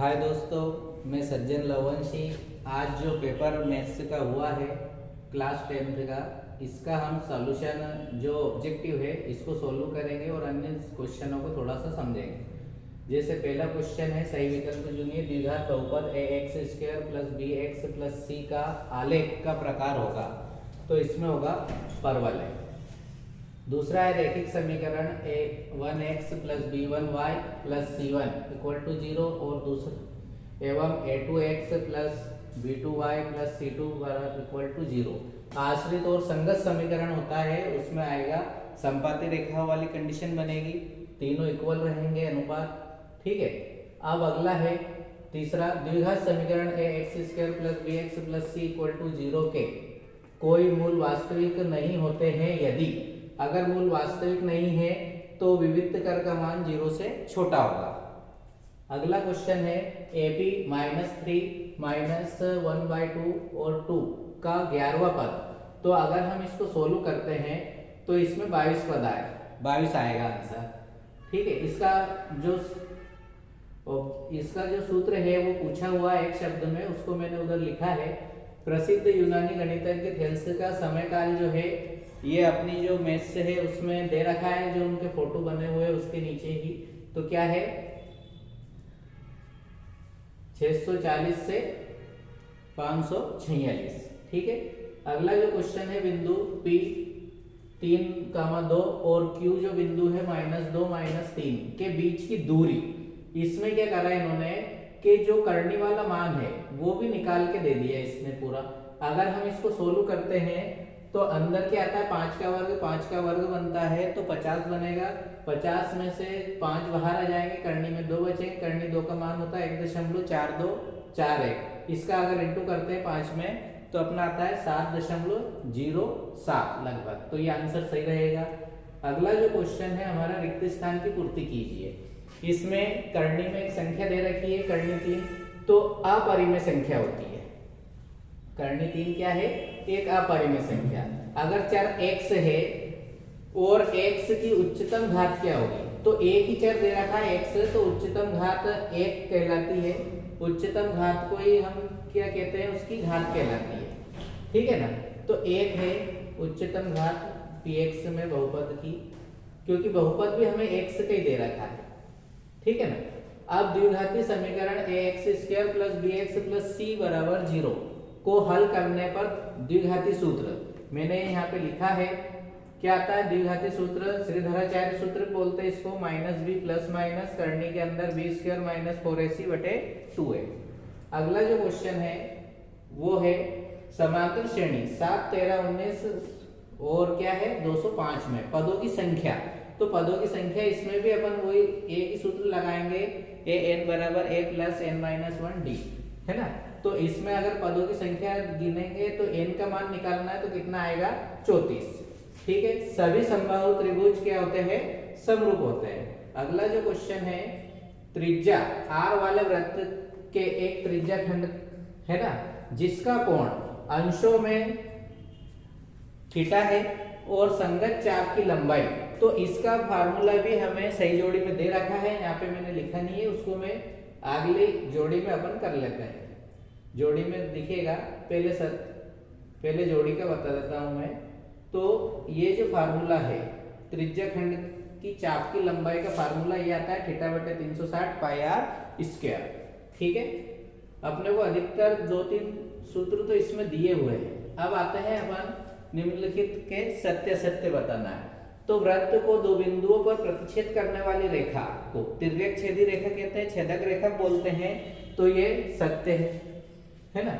हाय दोस्तों, मैं सज्जन लवंशी। आज जो पेपर मैथ्स का हुआ है क्लास 10th का, इसका हम सॉल्यूशन जो ऑब्जेक्टिव है इसको सोल्व करेंगे और अन्य क्वेश्चनों को थोड़ा सा समझेंगे। जैसे पहला क्वेश्चन है, सही विकल्प चुनिए। द्विघात बहुपद ax² + bx + c का आलेख का प्रकार होगा, तो इसमें होगा परवलय। दूसरा है रैखिक समीकरण a1x + b1y + c1 = 0 और दूसरा एवं a2x + b2y + c2 = 0। आश्रित और संगत समीकरण होता है, उसमें आएगा संपाती रेखा वाली कंडीशन बनेगी, तीनों इक्वल रहेंगे अनुपात। ठीक है। अब अगला है तीसरा, द्विघात समीकरण ax² + bx + c = 0 के कोई मूल वास्तविक नहीं होते हैं यदि। अगर मूल वास्तविक नहीं है तो विविक्त कर का मान 0 से छोटा होगा। अगला क्वेश्चन है ab -3 -1/2 और 2 का 11वां पद। तो अगर हम इसको सोल्व करते हैं तो इसमें 22 पद आएगा, 22 आएगा आंसर। ठीक है। इसका जो सूत्र है वो पूछा हुआ है एक शब्द में, उसको मैंने उधर लिखा है। प्रसिद्ध यूनानी गणितज्ञ थेल्स का समय जो है ये अपनी जो मैथ्स है उसमें दे रखा है, जो उनके फोटो बने हुए हैं उसके नीचे ही। तो क्या है, 640 से 546। ठीक है। अगला जो क्वेश्चन है, बिंदु P 3,2 और Q जो बिंदु है -2 -3 के बीच की दूरी। इसमें क्या करा इन्होंने कि जो करने वाला मान है वो भी निकाल के दे दिया इसने पूरा। अगर हम इसको सोल्व करते हैं तो अंदर क्या आता है, 5 का वर्ग बनता है तो 50 बनेगा। 50 में से 5 बाहर आ जाएंगे, करनी में 2 बचेंगे। करनी 2 का मान होता है 1.4241। इसका अगर इंटू करते हैं 5 में तो अपना आता है 7.07 लगभग, तो ये आंसर सही रहेगा। अगला जो क्वेश्चन है हमारा, रिक्त स्थान की पूर्ति कीजिए। इसमें करनी में एक संख्या दे रखी है, करनी 3, तो अपरिमेय संख्या होती है। करनी 3 क्या है, एक अपरिमेय संख्या। अगर चर x है और x की उच्चतम घात क्या होगी, तो एक ही चर दे रखा है x, तो उच्चतम घात 1 कहलाती है। उच्चतम घात को ही हम क्या कहते हैं, उसकी घात कहलाती है। ठीक है ना। तो 1 है उच्चतम घात px में बहुपद की, क्योंकि बहुपद भी हमें x का ही दे रखा है। ठीक है ना। अब द्विघाती समीकरण ax² + bx + c = 0 को हल करने पर द्विघाती सूत्र मैंने यहाँ पे लिखा है। क्या आता है द्विघाती सूत्र, श्रीधराचार्य सूत्र बोलते हैं इसको, -b ± करनी के अंदर b² - 4ac/2a। अगला जो क्वेश्चन है वो है समांतर श्रेणी 7, 13, 19 और क्या है 205 में पदों की संख्या। तो पदों की संख्या इसमें भी अपन वही एक ही सूत्र लगाएंगे, an = a + n - 1d, है ना। तो इसमें अगर पदों की संख्या गिनेंगे तो n का मान निकालना है तो कितना आएगा, 34। ठीक है। सभी समबाहु त्रिभुज क्या होते हैं, समरूप होते हैं। अगला जो क्वेश्चन है, त्रिज्या r वाले वृत्त के एक त्रिज्या खंड है ना, जिसका कोण अंशों में थीटा है और संगत चाप की लंबाई। तो इसका फार्मूला भी हमें सही जोड़ी में दे रखा है, यहाँ पे मैंने लिखा नहीं है, उसको मैं अगली जोड़ी में अपन कर लेते हैं। जोड़ी में दिखेगा, पहले जोड़ी का बता देता हूं मैं। तो ये जो फार्मूला है त्रिज्या खंड की चाप की लंबाई का फार्मूला ये आता है θ/360 πr²। ठीक है। अपने को अधिकतर 2-3 सूत्र तो इसमें दिए हुए हैं। अब आते हैं अपन निम्नलिखित के सत्य असत्य बताना है। तो वृत्त को दो बिंदुओं पर प्रतिच्छेद करने वाली रेखा को तिर्यक छेदी रेखा कहते हैं, छेदक रेखा बोलते हैं। तो ये सत्य है ना।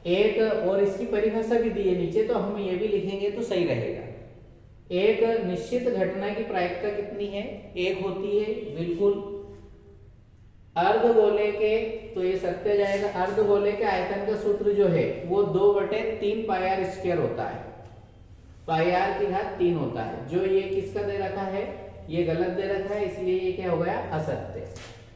एक और इसकी परिभाषा भी दी है नीचे, तो हम ये भी लिखेंगे तो सही रहेगा। एक निश्चित घटना की प्रायिकता कितनी है, 1 होती है बिल्कुल। अर्धगोले के, तो ये सत्य जाएगा। अर्धगोले के आयतन का सूत्र जो है वो 2/3 πr² होता है। πr की घात 3 होता है। जो ये किसका दे रखा है, ये गलत दे रखा है, इसलिए ये क्या हो गया, असत्य।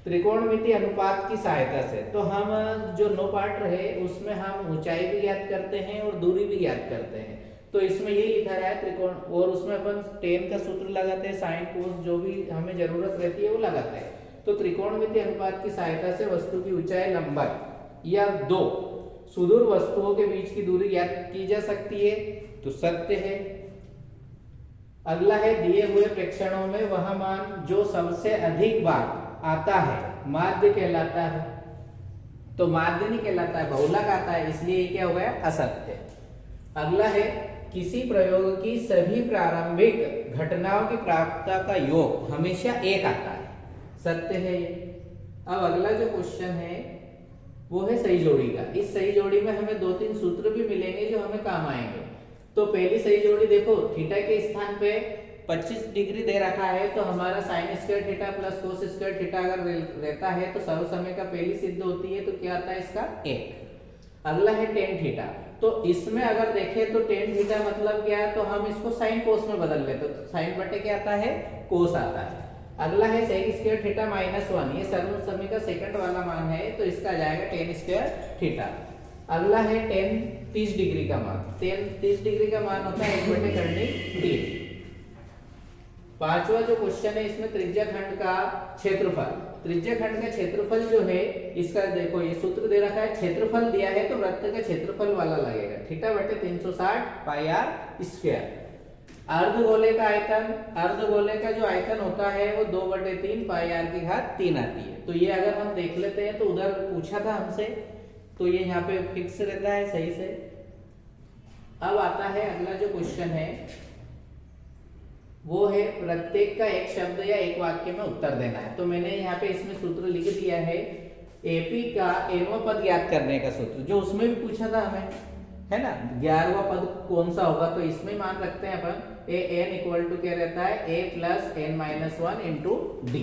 त्रिकोणमिति अनुपात की सहायता से, तो हम जो 9 पार्ट रहे उसमें हम ऊंचाई भी ज्ञात करते हैं और दूरी भी ज्ञात करते हैं। तो इसमें ये लिखा रहा है त्रिकोण, और उसमें अपन tan का सूत्र लगाते हैं, sin cos जो भी हमें जरूरत रहती है वो लगाते हैं। तो त्रिकोणमिति अनुपात की सहायता से वस्तु की ऊंचाई, लंबाई या दो सुदूर वस्तुओं के बीच की दूरी ज्ञात की जा सकती है, तो सत्य है। अगला है दिए हुए प्रेक्षणों में वह मान जो सबसे अधिक बार आता है माध्य कहलाता है, तो माध्य नहीं कहलाता है, बहुलक आता है, इसलिए ये क्या हो गया, असत्य। अगला है किसी प्रयोग की सभी प्रारंभिक घटनाओं की प्राप्तता का योग हमेशा एक आता है, सत्य है ये। अब अगला जो क्वेश्चन है वो है सही जोड़ी का। इस सही जोड़ी में हमें 2-3 सूत्र भी मिलेंगे जो हमें काम आएंगे। तो पहली सही जोड़ी देखो, थीटा के स्थान पे 25 डिग्री दे रखा है, तो हमारा sine square theta plus cos square theta अगर रहता है तो सर्वसमय का पहली सिद्ध होती है, तो क्या आता है इसका 1। अगला है टेन थीटा, तो इसमें अगर देखें तो टेन थीटा मतलब क्या है, तो हम इसको साइन कोस में बदल लेते, तो साइन बटे क्या आता है, कोस आता है। अगला है सेक स्क्वायर थीटा -1, ये सर्वसमय का सेकंड वाला मान है, तो इसका आ जाएगा टेन स्क्वायर थीटा। अगला है टेन 30 डिग्री का मान, 30 डिग्री का मान होता है 1/3। पांचवा जो क्वेश्चन है इसमें त्रिज्या खंड का क्षेत्रफल, त्रिज्या खंड का क्षेत्रफल जो है इसका देखो ये सूत्र दे रखा है, क्षेत्रफल दिया है तो वृत्त का क्षेत्रफल वाला लगेगा, थीटा बटे 360 पाई आर स्क्वायर। अर्धगोले का आयतन, अर्धगोले का जो आयतन होता है वो 2/3 पाई आर की घात 3 आती है। तो ये अगर हम देख लेते हैं तो उधर पूछा था हमसे, तो ये यहाँ पे फिक्स रहता है सही से। अब आता है अगला जो क्वेश्चन है वो है प्रत्येक का एक शब्द या एक वाक्य में उत्तर देना है। तो मैंने यहाँ पे इसमें सूत्र लिख दिया है, एपी का nवां पद ज्ञात करने का सूत्र, जो उसमें भी पूछा था हमें, है ना, 11वां पद कौन सा होगा, तो इसमें मान रखते हैं अपन an इक्वल टू क्या रहता है, a plus n-1 into D.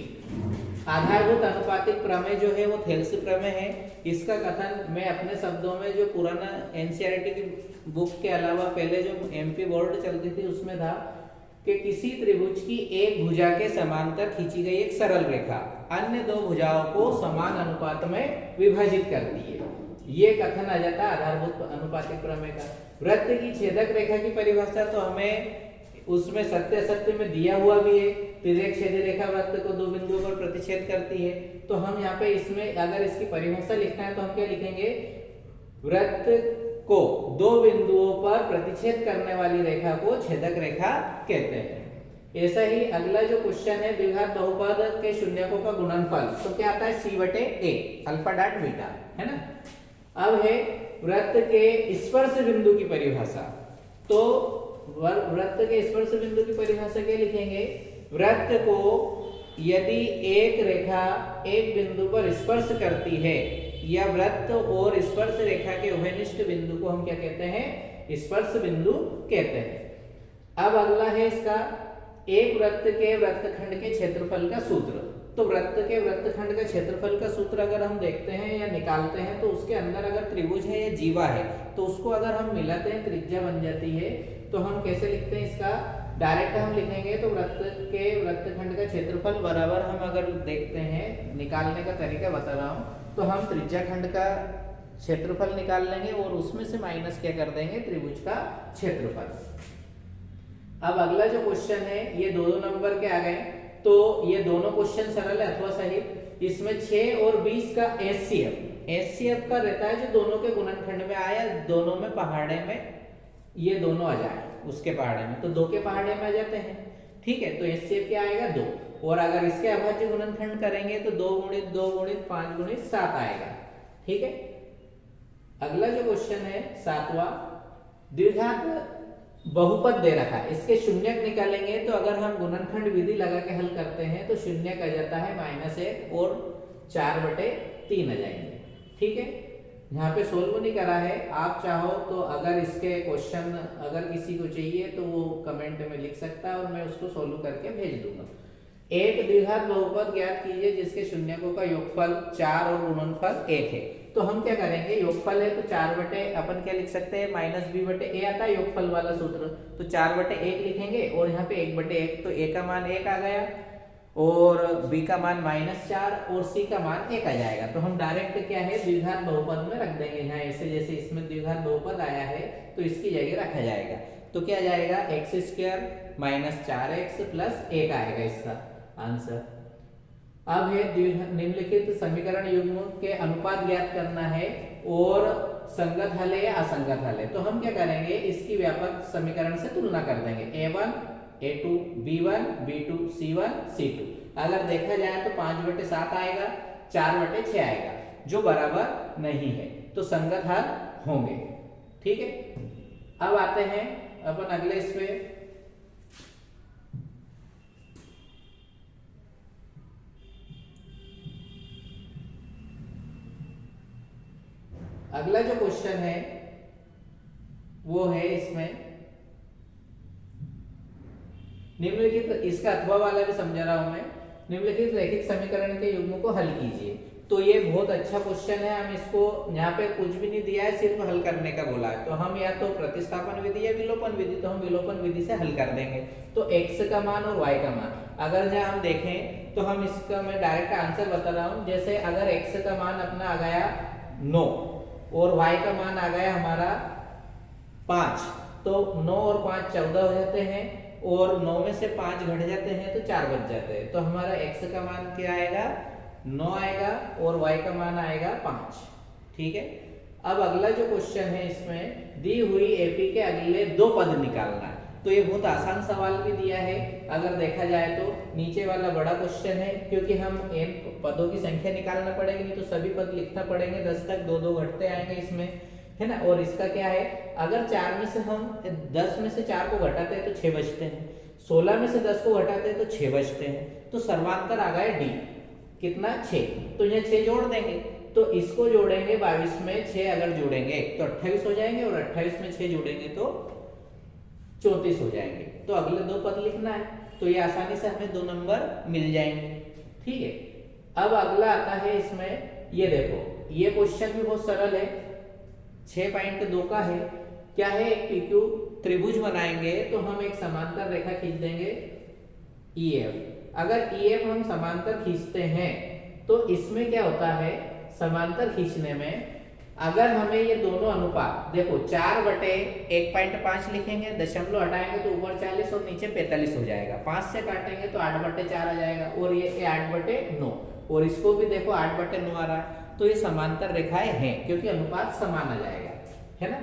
आधारभूत अनुपातिक प्रमेय जो है वो थेल्स प्रमेय है। इसका कथन मैं अपने शब्दों में जो पुराना एनसीईआरटी की बुक के अलावा पहले जो एमपी बोर्ड चलती थी उसमें था कि किसी त्रिभुज की एक भुजा के समांतर खींची गई एक सरल रेखा अन्य दो भुजाओं को समान अनुपात में विभाजित करती है, ये कथन आ जाता है आधारभूत अनुपातिक प्रमेय का। वृत्त की छेदक रेखा की परिभाषा तो हमें उसमें सत्य असत्य में दिया हुआ भी है, तिर्यक छेदी रेखा वृत्त को दो बिंदुओं पर प्रतिच्छेद करती है। तो हम यहाँ पे इसमें अगर इसकी परिभाषा लिखना है तो हम क्या लिखेंगे, वृत्त को दो बिंदुओं पर प्रतिच्छेद करने वाली रेखा को छेदक रेखा कहते हैं। ऐसा ही अगला जो क्वेश्चन है, द्विघात बहुपद के शून्यकों का गुणनफल, तो क्या आता है c/a अल्फा डॉट बीटा, है ना। अब है वृत्त के स्पर्श बिंदु की परिभाषा, तो वृत्त के स्पर्श बिंदु की परिभाषा क्या लिखेंगे, वृत्त को यदि एक रेखा एक बिंदु पर स्पर्श करती है या वृत्त और स्पर्श रेखा के उभयनिष्ठ बिंदु को हम क्या कहते हैं, स्पर्श बिंदु कहते हैं। अब अगला है इसका एक वृत्त के वृत्तखंड के क्षेत्रफल का सूत्र। तो वृत्त के वृत्तखंड का क्षेत्रफल का सूत्र अगर हम देखते हैं या निकालते हैं तो उसके अंदर अगर त्रिभुज है या जीवा है तो उसको अगर हम मिलाते हैं त्रिज्या बन जाती है। तो हम कैसे लिखते हैं इसका, डायरेक्ट हम लिखेंगे तो वृत्त के वृत्तखंड का क्षेत्रफल बराबर, हम अगर देखते हैं निकालने का तरीका बता रहा हूं, तो हम त्रिज्या खंड का क्षेत्रफल निकाल लेंगे और उसमें से माइनस क्या कर देंगे, त्रिभुज का क्षेत्रफल। अब अगला जो क्वेश्चन है ये 2 नंबर के आ गए, तो ये दोनों क्वेश्चन सरल है अथवा सही। इसमें 6 और 20 का एचसीएफ का रहता है जो दोनों के गुणनखंड में आया, दोनों में पहाड़े में ये दोनों आ जाए उसके पहाड़े में, तो 2 के पहाड़े में आ जाते हैं, ठीक है। तो एचसीएफ क्या आएगा 2, और अगर इसके अभाज्य गुणनखंड करेंगे तो 2 गुणित 2 गुणित 5 गुणित 7 आएगा, ठीक है। अगला जो क्वेश्चन है 7वां, द्विघात बहुपद दे रखा है, इसके शून्यक निकालेंगे तो अगर हम गुणनखंड विधि लगा के हल करते हैं तो शून्यक आ जाता है -1 और 4/3 आ जाएंगे, ठीक है। यहाँ पे सोल्व नहीं करा है, आप चाहो तो अगर इसके क्वेश्चन अगर किसी को चाहिए तो वो कमेंट में लिख सकता है और मैं उसको सोल्व करके भेज दूंगा। एक द्विघात बहुपद ज्ञात कीजिए जिसके शून्यकों का योगफल 4 और गुणनफल 1 है। तो हम क्या करेंगे, योगफल है तो 4 अपन क्या लिख सकते हैं, -b/a आता है योगफल वाला सूत्र, तो 4/1 लिखेंगे और यहाँ पे 1/1, तो a का मान 1 आ गया और b का मान -4 और c का मान 1 आ जाएगा। तो हम डायरेक्ट क्या है द्विघात बहुपद में रख देंगे, यहाँ ऐसे जैसे इसमें द्विघात बहुपद आया है तो इसकी जगह रखा जाएगा। तो क्या जाएगा, x² -4x + 1 आएगा इसका आंसर। अब है निम्नलिखित समीकरण युग्मों के अनुपात ज्ञात करना है और संगत हल है या असंगत हल है। तो हम क्या करेंगे, इसकी व्यापक समीकरण से तुलना कर देंगे, a1 a2 b1 b2 c1 c2। अगर देखा जाए तो 5/7 आएगा, 4/6 आएगा, जो बराबर नहीं है, तो संगत हल होंगे। ठीक है, अब आते हैं अपन अगले इस पे। अगला जो क्वेश्चन है वो है इसमें निम्नलिखित, इसका अथवा वाला भी समझा रहा हूं मैं। निम्नलिखित रैखिक समीकरण के युग्मों को हल कीजिए। तो ये बहुत अच्छा क्वेश्चन है। हम इसको यहाँ पे कुछ भी नहीं दिया है, सिर्फ हल करने का बोला है। तो हम या तो प्रतिस्थापन विधि या विलोपन विधि, तो हम विलोपन विधि से हल कर देंगे। तो x का मान और y का मान अगर जहाँ हम देखें तो हम इसका मैं डायरेक्ट आंसर बता रहा हूँ। जैसे अगर x का मान अपना आ गया 9 और y का मान आ गया हमारा 5, तो 9 और 5 14 हो जाते हैं और 9 में से 5 घट जाते हैं तो 4 बच जाते हैं। तो हमारा x का मान क्या आएगा, 9 आएगा और y का मान आएगा 5। ठीक है, अब अगला जो क्वेश्चन है, इसमें दी हुई एपी के अगले 2 पद निकालना है। तो ये बहुत आसान सवाल भी दिया है। अगर देखा जाए तो नीचे वाला बड़ा क्वेश्चन है, क्योंकि हम n पदों की संख्या निकालना पड़ेगी, नहीं तो सभी पद लिखना पड़ेंगे, 10 तक 2-2 घटते आएंगे इसमें, है ना। और इसका क्या है, अगर 4 में से हम 10 में से 4 को घटाते हैं तो 6 बचते हैं, 16 में से 10 को घटाते हैं तो 6 बचते हैं। तो सर्वांतर आ गया डी, कितना 6। तो यहाँ 6 जोड़ देंगे, तो इसको जोड़ेंगे 22 में 6 अगर जोड़ेंगे तो 28 हो जाएंगे, और 28 में 6 जोड़ेंगे तो 34 हो जाएंगे। तो अगले 2 पद लिखना है, तो ये आसानी से हमें 2 नंबर मिल जाएंगे। ठीक है, अब अगला आता है इसमें, ये देखो, ये क्वेश्चन भी बहुत सरल है, 6.2 का है। क्या है, एक पीक्यू त्रिभुज बनाएंगे, तो हम एक समांतर रेखा खींच देंगे EF। अगर EF हम समांतर खींचते हैं तो इसमें क्या होता है, समांतर खींचने में अगर हमें ये दोनों अनुपात देखो, 4/1.5 लिखेंगे, दशमलव हटाएंगे तो ऊपर 40 और नीचे 45 हो जाएगा, 5 से काटेंगे तो 8/4 आ जाएगा, और ये 8/9, और इसको भी देखो 8/9 आ रहा है। तो ये समांतर रेखाएं हैं, क्योंकि अनुपात समान आ जाएगा, है ना।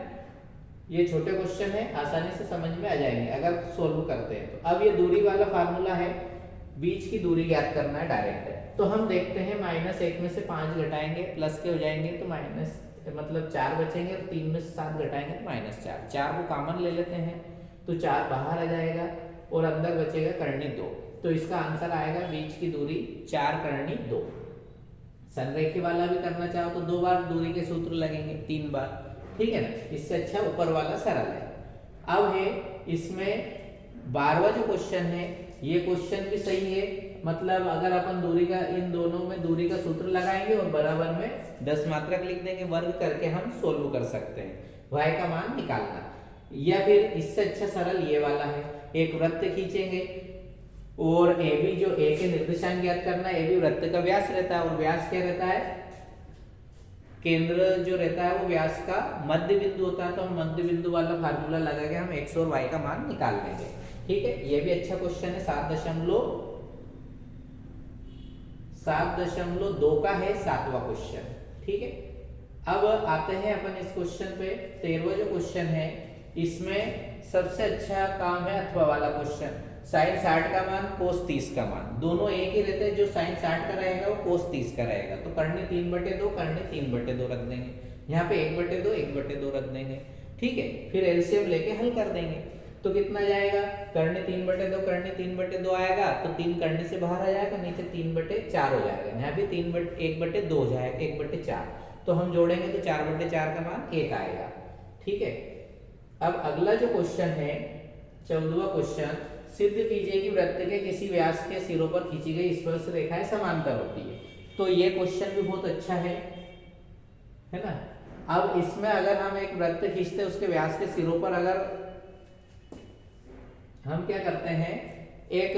ये छोटे क्वेश्चन है, आसानी से समझ में आ जाएंगे अगर सोल्व करते हैं तो। अब ये दूरी वाला फार्मूला है, बीच की दूरी ज्ञात करना है डायरेक्ट है। तो हम देखते हैं, -1 में से 5 घटाएंगे, प्लस के हो जाएंगे तो माइनस, मतलब 4 बचेंगे, और 3 में से 7 घटाएंगे तो -4। 4 को कॉमन ले लेते हैं तो 4 बाहर आ जाएगा और अंदर बचेगा कर्णी 2। तो इसका आंसर आएगा बीच की दूरी 4 कर्णी 2। संरेखी वाला भी करना चाहो तो 2 बार दूरी के सूत्र लगेंगे, 3 बार, ठीक है ना। इससे अच्छा ऊपर वाला सरल है। अब है इसमें 12वां जो क्वेश्चन है, ये क्वेश्चन भी सही है। मतलब अगर अपन दूरी का, इन दोनों में दूरी का सूत्र लगाएंगे और बराबर में 10 मात्रक लिख देंगे, वर्ग करके हम सोल्व कर सकते हैं y का मान निकालना। या फिर इससे अच्छा सरल ये वाला है, एक वृत्त खींचेंगे और ए बी, जो ए के निर्देशांक ज्ञात करना है, ए बी वृत्त का व्यास रहता है, और व्यास क्या रहता है, केंद्र जो रहता है वो व्यास का मध्य बिंदु होता है। तो हम मध्य बिंदु वाला फार्मूला लगा के हम x और y का मान निकाल लेंगे। ठीक है, ये भी अच्छा क्वेश्चन है, 7.2 का है 7वां क्वेश्चन। ठीक है, अब आते हैं अपन इस क्वेश्चन पे, 13वां जो क्वेश्चन है, इसमें सबसे अच्छा काम है अथवा वाला क्वेश्चन। साइन 60 का मान, कोस 30 का मान, दोनों एक ही रहते हैं। जो साइन 60 का रहेगा वो कोस 30 का रहेगा। तो कर्णी 3/2, कर्णी 3/2 रख देंगे, यहाँ पे 1/2 1/2 रख देंगे। ठीक है, फिर एलसीएम लेके हल कर देंगे। तो कितना जाएगा, कर्णी 3/2, कर्णी 3/2 आएगा, तो 3 कर्णी से बाहर आ जाएगा, नीचे 3/4 हो जाएगा, यहाँ भी 1/2 हो जाएगा, 1/4। तो हम जोड़ेंगे तो 4/4 का मान 1 आएगा। ठीक है, अब अगला जो क्वेश्चन है, 14वां क्वेश्चन, सिद्ध कीजिए कि वृत्त के किसी व्यास के सिरों पर खींची गई स्पर्श रेखाएं समांतर होती है। तो ये क्वेश्चन भी बहुत अच्छा है ना। अब इसमें अगर हम एक वृत्त खींचते हैं, उसके व्यास के सिरों पर अगर हम क्या करते हैं, एक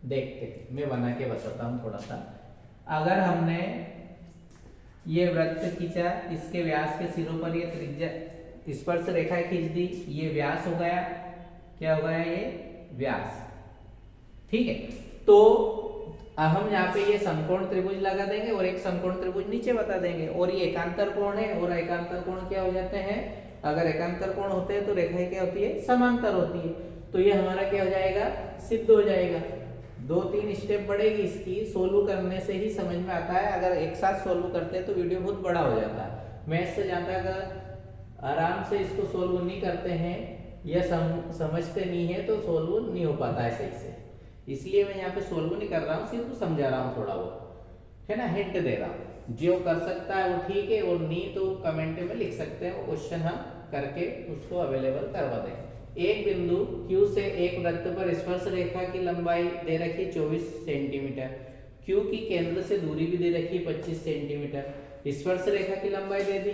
देखते हैं, मैं बना के बताता हूं थोड़ा सा। अगर हमने ये वृत्त खींचा, इसके व्यास के सिरों पर ये त्रिज्या स्पर्श रेखा खींच दी, ये व्यास हो गया, क्या होगा ये व्यास। ठीक है, तो हम यहाँ पे ये समकोण त्रिभुज लगा देंगे और एक समकोण त्रिभुज नीचे बता देंगे, और ये एकांतर कोण है, और एकांतर कोण क्या हो जाते हैं, अगर एकांतर कोण होते हैं तो रेखाएं क्या होती है, समांतर होती है। तो ये हमारा क्या हो जाएगा, सिद्ध हो जाएगा। 2-3 स्टेप बढ़ेगी इसकी, सोल्व करने से ही समझ में आता है। अगर एक साथ सोल्व करते हैं तो वीडियो बहुत बड़ा हो जाता है। मैथ से ज्यादा अगर आराम से इसको सोल्व नहीं करते हैं या समझते नहीं है तो सोल्व नहीं हो पाता है सही से। इसलिए मैं यहाँ पे सोल्व नहीं कर रहा हूँ, सिर्फ समझा रहा हूँ थोड़ा बहुत, है ना, हिंट दे रहा हूँ। जो कर सकता है वो ठीक है, और नहीं तो कमेंट में लिख सकते हैं, वो क्वेश्चन हम करके उसको अवेलेबल करवा देंगे। एक बिंदु Q से एक वृत्त पर स्पर्श रेखा की लंबाई दे रखी 24 सेंटीमीटर, Q की केंद्र से दूरी भी दे रखी 25 सेंटीमीटर, स्पर्श रेखा की लंबाई दे दी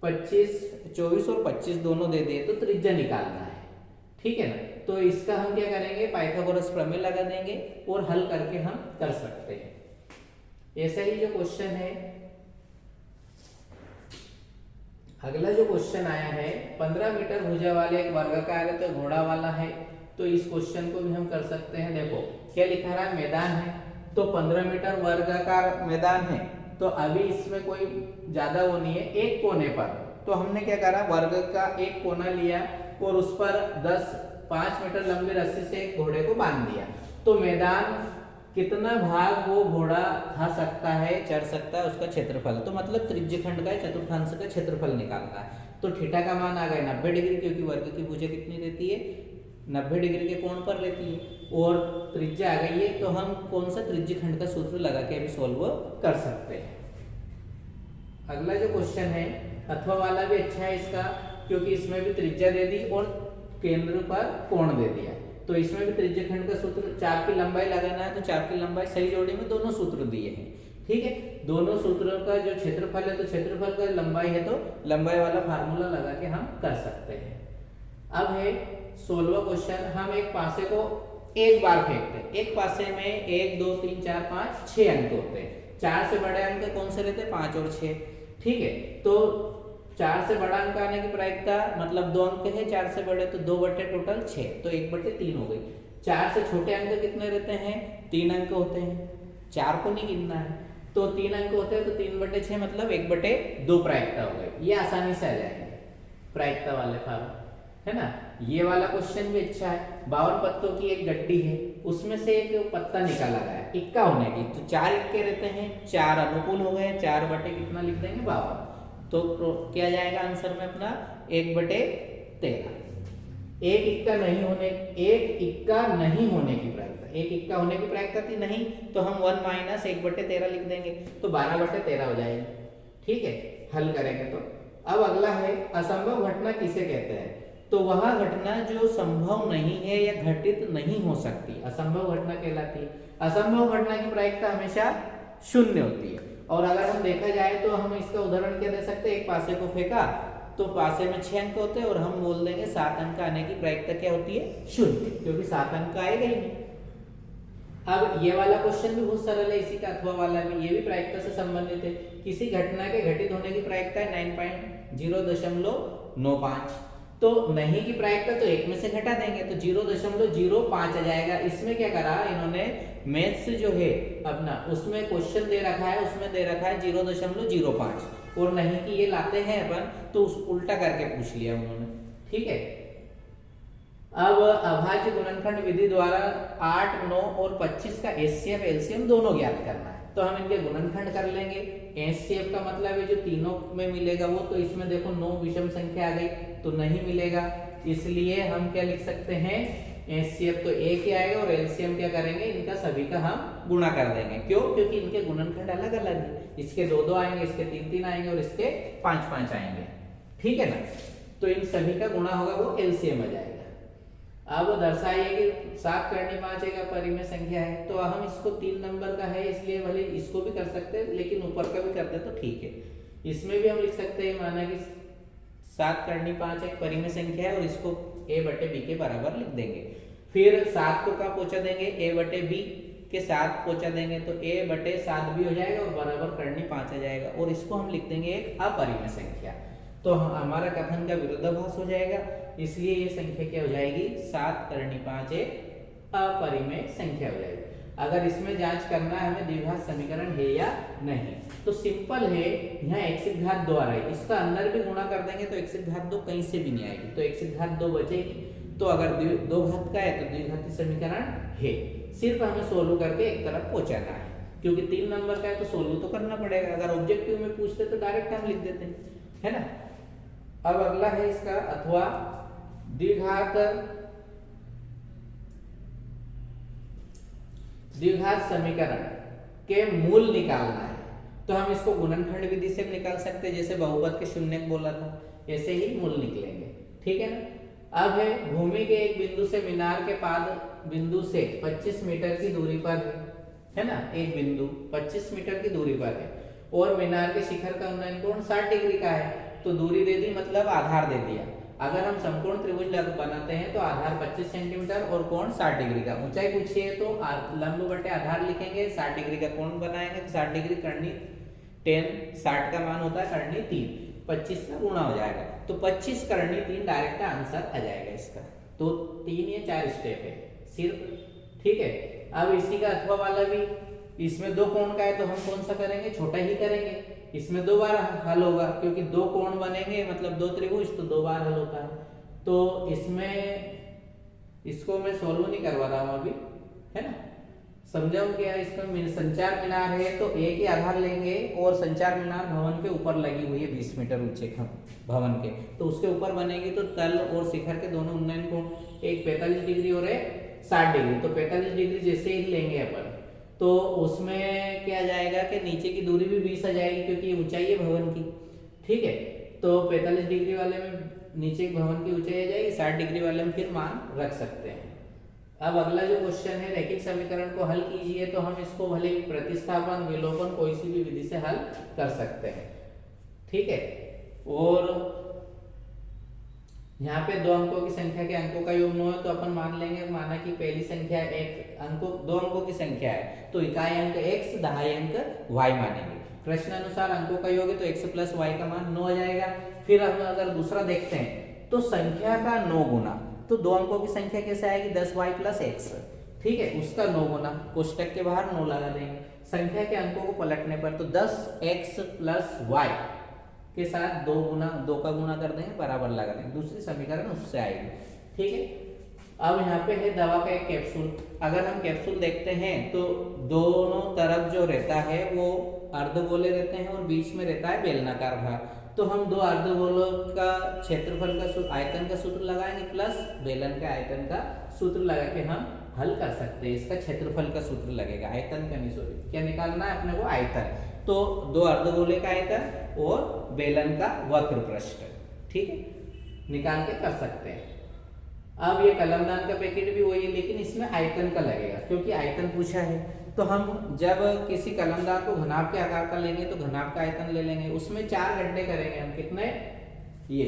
25, 24 और 25 दोनों दे दिए, तो त्रिज्या निकालना है। ठीक है ना, तो इसका हम क्या करेंगे, पाइथागोरस प्रमेय लगा देंगे और हल करके हम कर सकते हैं। ऐसा ही जो क्वेश्चन है, अगला जो क्वेश्चन आया है, 15 मीटर भुजा वाले एक वर्गाकार है तो घोड़ा वाला है, तो इस क्वेश्चन को भी हम कर सकते हैं। देखो क्या लिखा रहा है, मैदान है, तो 15 मीटर वर्गाकार मैदान है, तो अभी इसमें कोई ज्यादा वो नहीं है, एक कोने पर तो हमने क्या करा, वर्ग का एक कोना लिया और उस पर 5 मीटर लंबी रस्सी से एक घोड़े को बांध दिया। तो मैदान कितना भाग वो घोड़ा खा सकता है, चढ़ सकता है, उसका क्षेत्रफल, तो मतलब त्रिज्यखंड का चतुर्थांश का क्षेत्रफल निकालना है। तो थीटा का मान आ गया 90 डिग्री, क्योंकि वर्ग की भुजा कितनी रहती है, 90 डिग्री के कोण पर रहती है, और त्रिज्या आ गई है। तो हम कौन सा त्रिज्यखंड का सूत्र लगा के अभी सोल्व कर सकते हैं। अगला जो क्वेश्चन है, अथवा वाला भी अच्छा है इसका, क्योंकि इसमें भी त्रिज्या दे दी और केंद्र पर कोण दे दिया, तो इसमें भी त्रिज्यखंड का सूत्र, चाप की लंबाई लगाना है, तो चाप की लंबाई सही जोड़ी में दोनों सूत्र दिए हैं। ठीक है, दोनों सूत्रों का जो क्षेत्रफल है तो क्षेत्रफल का लंबाई है तो लंबाई वाला फार्मूला लगा के हम कर सकते हैं। अब है 16वां क्वेश्चन, हम एक पासे को एक बार फेंकते हैं। एक पासे में 1 2 3 4 5 6 अंक होते हैं। 4 से बड़े अंक कौन से रहते हैं, 5 और 6। ठीक है, तो 4 से बड़ा अंक आने की प्रायिकता, मतलब 2 अंक है 4 से बड़े, तो 2 बटे टोटल 6, तो 1/3 हो गई। 4 से छोटे अंक कितने रहते हैं, 3 अंक होते हैं, 4 को नहीं गिनना है, तो 3 अंक होते हैं, तो 3/6 मतलब 1/2 प्रायिकता हो गई। ये आसानी से आ जाएंगे प्रायिकता वाले फार्म, है ना। ये वाला क्वेश्चन भी अच्छा है, 52 पत्तों की एक गड्डी है, उसमें से एक पत्ता निकाला गया इक्का होने की, तो 4 इक्के रहते हैं, 4 अनुकूल हो गए, 4 बटे कितना लिख देंगे 52, तो क्या जाएगा आंसर में अपना 1/13। एक इक्का नहीं होने की प्रायिकता, एक इक्का होने की प्रायिकता थी नहीं, तो हम 1 - 1/13 लिख देंगे, तो 12/13 हो जाएगा। ठीक है, हल करेंगे तो। अब अगला है, असंभव घटना किसे कहते हैं, तो वह घटना जो संभव नहीं है या घटित नहीं हो सकती, असंभव घटना कहलाती है। असंभव घटना की प्रायिकता हमेशा 0 होती है। और अगर हम देखा जाए तो हम इसका उदाहरण क्या दे सकते हैं, एक पासे को फेंका तो पासे में 6 अंक होते हैं, और हम बोल देंगे 7 अंक आने की प्रायिकता क्या होती है, 0, क्योंकि 7 अंक आएगा ही नहीं। अब ये वाला क्वेश्चन भी बहुत सरल है, इसी का अथवा वाला भी, ये भी प्रायिकता से संबंधित है। किसी घटना के घटित होने की प्रायिकता है 9.095, तो नहीं की प्रायिकता तो 1 में से घटा देंगे, तो 0.05 आ जाएगा। इसमें क्या करा इन्होंने, मैथ्स जो है अपना, उसमें क्वेश्चन दे रखा है, उसमें दे रखा है 0.05, और नहीं की ये लाते हैं अपन, तो उस उल्टा करके पूछ लिया उन्होंने। ठीक है, अब अभाज्य गुणनखंड विधि द्वारा 8, 9 और 25 का एचसीएफ एलसीएम दोनों ज्ञात करना है, तो हम इनके गुणनखंड कर लेंगे। एचसीएफ का मतलब है जो तीनों में मिलेगा वो, तो इसमें देखो 9 विषम संख्या आ गई तो नहीं मिलेगा, इसलिए हम क्या लिख सकते हैं, एचसीएफ तो 1 ही आएगा, और एलसीएम क्या करेंगे, इनका सभी का हम गुणा कर देंगे। क्यों, क्योंकि इनके गुणनखंड अलग अलग है, इसके 2 2 आएंगे, इसके 3 3 आएंगे, और इसके 5 5 आएंगे। ठीक है ना, तो इन सभी का गुणा होगा वो एलसीएम आ जाएगा। अब दर्शाइए कि 7 करनी 5 एक परिमेय संख्या है, तो हम इसको 3 नंबर का है इसलिए भले इसको भी कर सकते हैं, लेकिन ऊपर का भी करते तो ठीक है। इसमें भी हम लिख सकते हैं, माना कि 7 करनी 5 एक परिमेय संख्या है, और इसको a/b के बराबर लिख देंगे। फिर 7 को कहाँ पहुंचा देंगे, a/b के साथ पहुंचा देंगे, तो a/7 भी हो जाएगा और बराबर करनी 5 आ जाएगा, और इसको हम लिख देंगे एक अपरिमेय संख्या। तो हमारा कथन का विरोधाभास हो जाएगा, इसलिए ये संख्या क्या हो जाएगी, 7 करनी 5 एक अपरिमेय संख्या हो जाएगी। अगर इसमें जांच करना है हमें द्विघात समीकरण है या नहीं, तो सिंपल है, यहाँ x घात 2 आ रहा है, इसका अंदर भी गुणा कर देंगे तो x घात 2 कहीं से भी नहीं आएगी, तो x घात 2 बचेगी। तो अगर 2 घात का है तो द्विघाती समीकरण है, सिर्फ हमें सोल्व करके एक तरफ पहुंचाना है, क्योंकि 3 नंबर का है तो सोल्व तो करना पड़ेगा। अगर ऑब्जेक्टिव में पूछते तो डायरेक्ट हम लिख देते हैं, है ना। अब अगला है इसका अथवा द्विघात समीकरण के मूल निकालना है, तो हम इसको गुणनखंड विधि से निकाल सकते हैं, जैसे बहुपद के शून्य बोला था, ऐसे ही मूल निकलेंगे, ठीक है ना। अब है भूमि के एक बिंदु से मीनार के पाद बिंदु से 25 मीटर की दूरी पर है ना, एक बिंदु 25 मीटर की दूरी पर है और मीनार के शिखर का उन्नयन कोण 60 डिग्री का है, तो दूरी दे दी मतलब आधार दे दिया। अगर हम समकोण त्रिभुज बनाते हैं तो आधार 25 सेंटीमीटर और कोण 60 डिग्री का, ऊंचाई पूछी है तो लंब बटे आधार लिखेंगे, 60 डिग्री का कोण बनाएंगे तो 60 डिग्री करनी 10, 60 का मान होता है करनी 3, 25 का गुणा हो जाएगा, तो 25 करनी 3 डायरेक्ट आंसर आ जाएगा इसका। तो 3 या 4 स्टेप है सिर्फ, ठीक है। अब इसी का अथवा वाला भी, इसमें 2 कोण का है तो हम कौन सा करेंगे, छोटा ही करेंगे, इसमें 2 बार हल होगा, क्योंकि 2 कोण बनेंगे मतलब 2 त्रिभुज, तो 2 बार हल होता है। तो इसमें इसको मैं सोल्व नहीं करवा रहा हूं अभी, है ना, समझाऊं क्या। इसमें संचार मीनार है तो एक ही आधार लेंगे और संचार मीनार भवन के ऊपर लगी हुई है 20 मीटर ऊंचे भवन के, तो उसके ऊपर बनेगी, तो तल और शिखर के दोनों उन्नयन कोण, एक 45 डिग्री और एक 60 डिग्री, तो 45 डिग्री जैसे ही लेंगे अपन तो उसमें क्या जाएगा कि नीचे की दूरी भी 20 आ जाएगी, क्योंकि ये ऊंचाई है भवन की, ठीक है। तो 45 डिग्री वाले में नीचे भवन की ऊंचाई आ जाएगी, 60 डिग्री वाले में फिर मान रख सकते हैं। अब अगला जो क्वेश्चन है, रैखिक समीकरण को हल कीजिए, तो हम इसको भले प्रतिस्थापन विलोपन कोई सी भी विधि से हल कर सकते हैं, ठीक है। और यहाँ पे 2 अंकों की संख्या के अंकों का योग 9 है, तो अपन मान लेंगे, माना कि पहली संख्या एक अंकों 2 अंकों की संख्या है, तो इकाई अंक x, दहाई अंक y मानेंगे। प्रश्न अनुसार अंकों का योग है तो x प्लस y का मान 9 आ जाएगा। फिर हम अगर दूसरा देखते हैं तो संख्या का 9 गुना, तो 2 अंकों की संख्या कैसे आएगी, 10y प्लस x, ठीक है, उसका 9 गुना, कोष्टक के बाहर 9 लगा देंगे। संख्या के अंकों को पलटने पर तो 10x प्लस y के साथ 2 का गुणा कर देंगे, बराबर लगा देंगे, दूसरी समीकरण उससे आएगी, ठीक है। अब यहाँ पे है दवा का एक कैप्सूल, अगर हम कैप्सूल देखते हैं तो दोनों तरफ जो रहता है वो अर्धगोले रहते हैं और बीच में रहता है बेलनाकार भाग, तो हम 2 अर्धगोलों का क्षेत्रफल का आयतन का सूत्र लगाएंगे प्लस बेलन के आयतन का सूत्र लगा के हम हल कर सकते हैं। इसका क्षेत्रफल का सूत्र लगेगा, आयतन का नहीं, सॉरी, क्या निकालना है अपने को, आयतन। तो 2 अर्धगोले का आयतन और बेलन का वक्र पृष्ठ, ठीक है, निकाल के कर सकते हैं। अब ये कलमदान का पैकेट भी वही है, लेकिन इसमें आयतन का लगेगा, क्योंकि आयतन पूछा है। तो हम जब किसी कलमदान को घनाभ के आकार का लेंगे तो घनाभ का आयतन ले लेंगे, उसमें 4 गड्ढे करेंगे हम, कितने, ये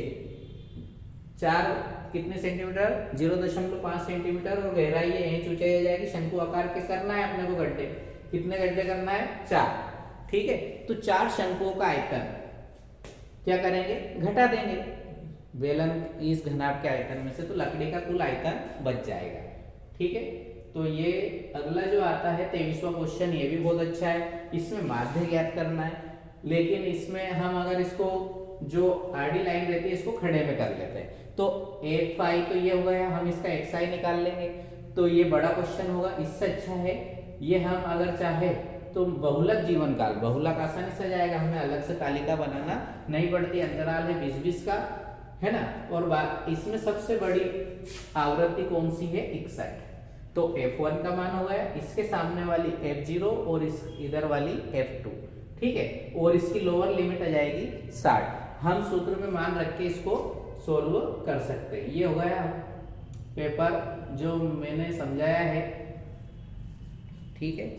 4 कितने सेंटीमीटर, 0.5 सेंटीमीटर, और गहराई ये इंच ऊंचाई आ जाएगी। शंकु आकार के करना है अपने को गड्ढे, कितने गड्ढे करना है, 4, ठीक है। तो 4 शंकुओं का आयतन क्या करेंगे, घटा देंगे बेलन इस घनाभ के आयतन में से, तो लकड़ी का कुल आयतन बच जाएगा, ठीक है। तो ये अगला जो आता है 23वां क्वेश्चन, ये भी बहुत अच्छा है, इसमें माध्य ज्ञात करना है, लेकिन इसमें हम अगर इसको जो आडी लाइन रहती है इसको खड़े में कर लेते हैं, तो 8 तो ये हो गया, हम इसका xi निकाल लेंगे, तो ये बड़ा क्वेश्चन होगा। इससे अच्छा है ये हम अगर चाहे तो बहुलक जीवन काल, बहुलक आसानी से जाएगा, हमें अलग से तालिका बनाना नहीं पड़ती, अंतराल है 20-20 का, है ना। और इसमें सबसे बड़ी आवृत्ति कौन सी है, 61, तो f1 का मान हो गया, इसके सामने वाली f0 और इस इधर वाली f2, ठीक है, और इसकी लोअर लिमिट आ जाएगी 60। हम सूत्र में मान रख के इसको सोल्व कर सकते हैं। ये हो गया पेपर जो मैंने समझाया है, ठीक है।